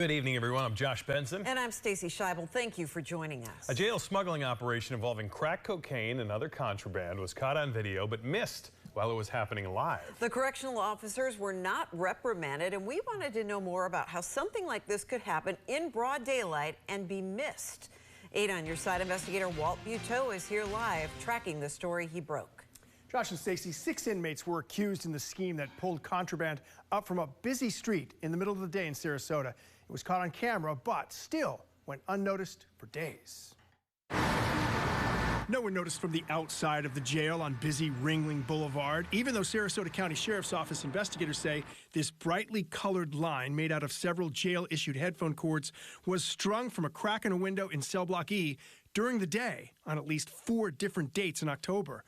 Good evening, everyone. I'm Josh Benson. And I'm Stacy Scheibel. Thank you for joining us. A jail smuggling operation involving crack cocaine and other contraband was caught on video but missed while it was happening live. The correctional officers were not reprimanded, and we wanted to know more about how something like this could happen in broad daylight and be missed. 8 on Your Side investigator Walt Buteau is here live, tracking the story he broke. Josh and Stacy, 6 inmates were accused in the scheme that pulled contraband up from a busy street in the middle of the day in Sarasota. It was caught on camera, but still went unnoticed for days. No one noticed from the outside of the jail on busy Ringling Boulevard, even though Sarasota County Sheriff's Office investigators say this brightly colored line made out of several jail-issued headphone cords was strung from a crack in a window in cell block E during the day on at least 4 different dates in October.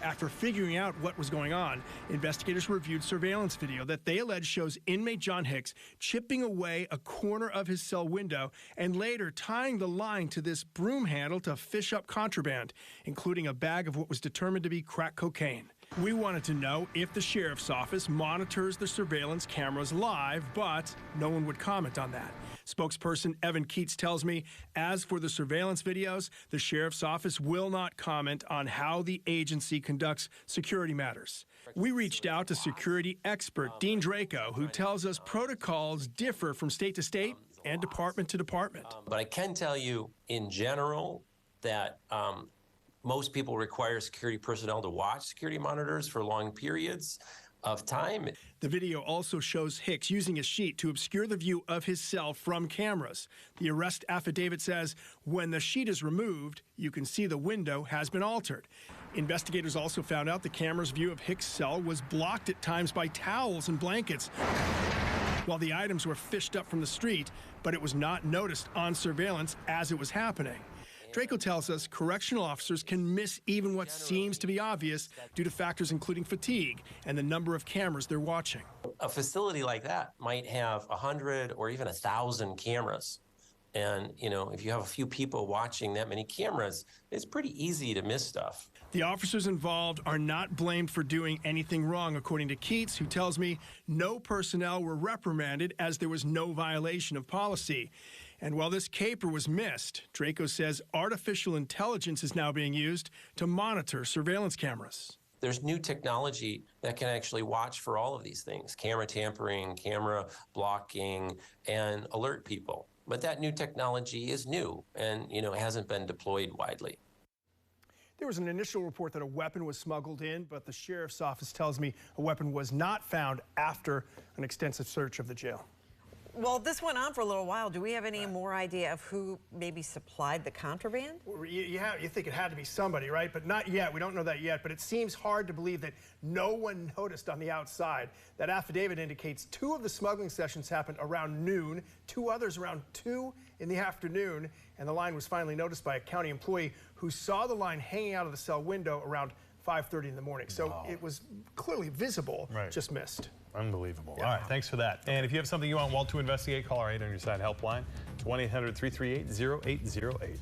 After figuring out what was going on, investigators reviewed surveillance video that they allege shows inmate John Hicks chipping away a corner of his cell window and later tying the line to this broom handle to fish up contraband, including a bag of what was determined to be crack cocaine. We wanted to know if the sheriff's office monitors the surveillance cameras live, but no one would comment on that. Spokesperson Evan Keats tells me, as for the surveillance videos, the sheriff's office will not comment on how the agency conducts security matters. We reached out to security expert Dean Draco, who tells us protocols differ from state to state and department to department. But I can tell you in general that most people require security personnel to watch security monitors for long periods of time. The video also shows Hicks using a sheet to obscure the view of his cell from cameras. The arrest affidavit says when the sheet is removed, you can see the window has been altered. Investigators also found out the camera's view of Hicks' cell was blocked at times by towels and blankets, while the items were fished up from the street, but it was not noticed on surveillance as it was happening. Draco tells us correctional officers can miss even what seems to be obvious due to factors including fatigue and the number of cameras they're watching. A facility like that might have 100 or even 1,000 cameras. And, you know, if you have a few people watching that many cameras, it's pretty easy to miss stuff. The officers involved are not blamed for doing anything wrong, according to Keats, who tells me no personnel were reprimanded as there was no violation of policy. And while this caper was missed, Draco says artificial intelligence is now being used to monitor surveillance cameras. There's new technology that can actually watch for all of these things, camera tampering, camera blocking, and alert people. But that new technology is new and, you know, hasn't been deployed widely. There was an initial report that a weapon was smuggled in, but the sheriff's office tells me a weapon was not found after an extensive search of the jail. Well, this went on for a little while. Do we have any more idea of who maybe supplied the contraband? You think it had to be somebody, right? But not yet. We don't know that yet. But it seems hard to believe that no one noticed on the outside. That affidavit indicates 2 of the smuggling sessions happened around noon, 2 others around 2 in the afternoon, and the line was finally noticed by a county employee who saw the line hanging out of the cell window around 5:30 in the morning. So It was clearly visible, just missed. Unbelievable. Yeah. All right, thanks for that. And if you have something you want Walt to investigate, call our 8 on Your Side helpline, 1-800-338-0808.